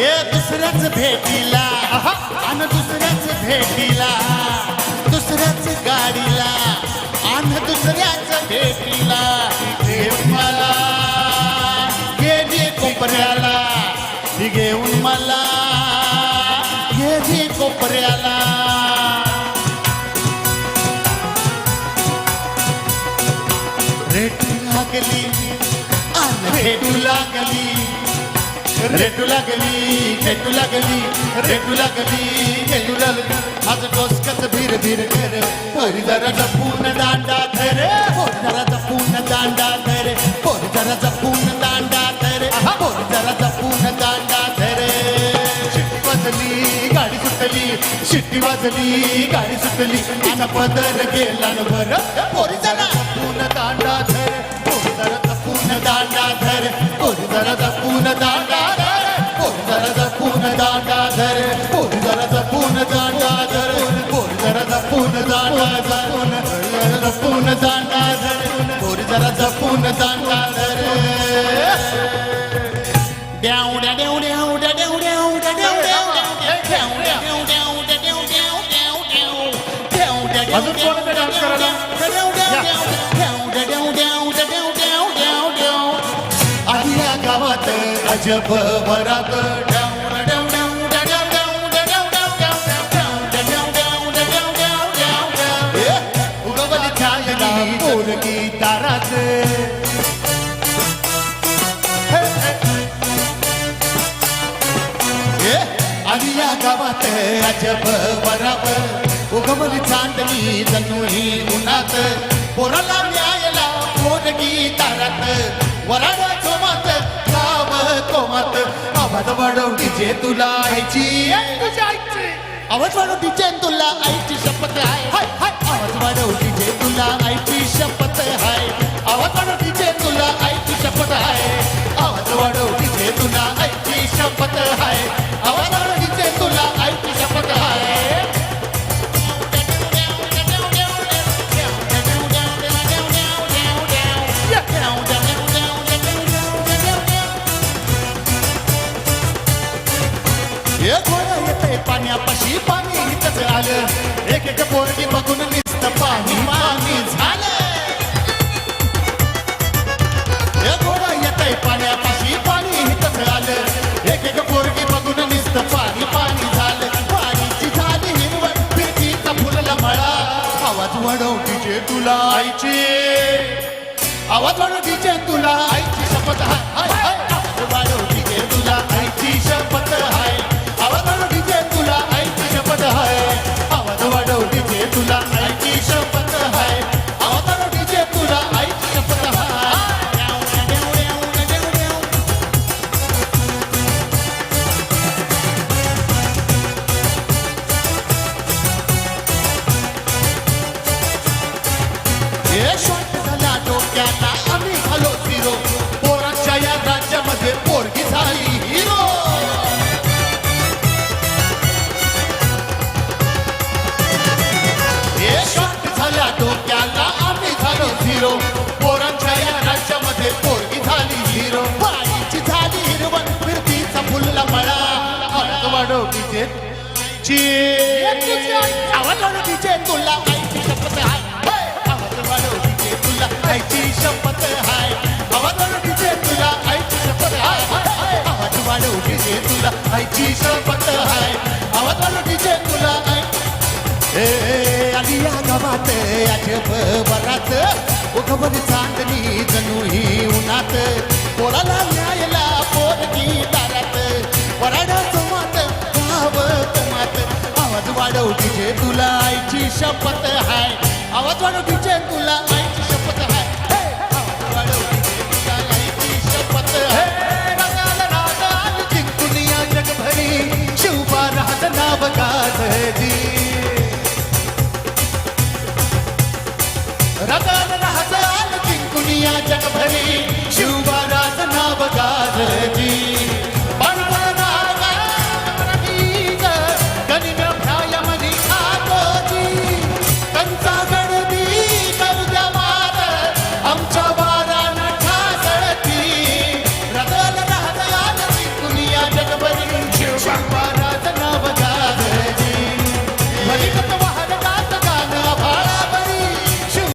ये दुसऱ्याच भेटीला आणि दुसऱ्याच भेटीला दुसऱ्याच गाडीला आणि दुसऱ्याच भेटीला घेऊन मला गेली कोपऱ्याला ती घेऊन मला गेली कोपऱ्याला रेटू लागली आणि भेटू लागली रेटू लागली खेटू लागली रेटू लागली खेटू लागली माझं डोसक्याचं भीर भीर कर पोरी जरा जपून दांडा धर पोरी जरा जपून दांडा धर पोरी जरा जपून दांडा धर पोरी जरा जपून दांडा धर शिट्टी वाजली गाडी सुटली शिट्टी वाजली गाडी सुटली आणि पदर गेला न बरं पोरी जरा जपून दांडा धर पोरी जरा जपून दांडा धर पोरी जरा जपून दांडा पोरी जरा जपून दांडा धर पोरी जरा जपून दांडा धर पोरी जरा जपून दांडा धर जपून दांडा धर पोरी जरा जपून दांडा धर द्यावड्या द्यावड्या द्यावड्या द्यावड्या द्यावड्या अजून कोणाचा डान्स करायला आदिया गावात अजब वरात उगवली छायला पोरगी दारात आदिया गावात अजब वरात उगवली चांदणी जणू ही उन्हात पोराला न्यायला पोरगी दारात वराडा चोमात गाव कोमात आवाज वाढवटीचे तुला आईची तुझ्या आईची आवाज वाढवटीचे तुला आईची शपथ आहे आवाज वाढवटीचे तुला आईची शपथ आहे आवाज वाढवटीचे तुला आईची शपथ आहे आवाज वाढवटीचे तुला आईची शपथ आहे आवाज वाढवटीचे तुला आईची शपथ आहे घोडा येते पाण्यापाशी पाणी हितच आलं एक एक पोरगी बघून नुसतं पाणी पाणी झालं घोडा येते पाण्यापाशी पाणी हितच आलं एक एक पोरगी बघून नुसतं पाणी पाणी झालं पाणीची झाली हिरवट फिरकीचा फुलला मळा आवाज वाढवटीचे तुला आईची आवाज वाढवटीचे तुला आईची शपथ आहे आवाज वाढवटीचे तुला आईची शपथ आहे आवाज वाढवटीचे तुला आईची शपथ आहे आवाज वाढवटीचे तुला आईची शपथ आहे आवाज वाढवटीचे तुला आईची शपथ आहे हे शॉट झाला डोक्याला आम्ही घालो फिरो पोरांच्या या राज्यामध्ये पोरगी झाली हिरो हे शॉट झाला डोक्याला आम्ही घालो फिरो पोरांच्या या राज्यामध्ये पोरगी झाली हिरो पाणीची झाली हिरवण फिरतीचा फुलला मळा आवाज वाढवटीचे आवाज वाढवटीचे तुला आईची शपथ आहे आवाज वाढवटीचे तुला आईची शपथ आहे आवाज वाढवटीचे तुला आईची शपथ आहे आवाज वाढवटीचे तुला आईची शपथ आहे आवाज वाढवटीचे तुला आली या गावात अजब वरात उगवली चांदणी जणू ही उन्हात पोराला न्यायला पोरगी दारात वराडा चोमात गाव कोमात आवाज वाढवटीचे तुला आईची शपथ आहे आवाज वाढवटीचे तुला आईची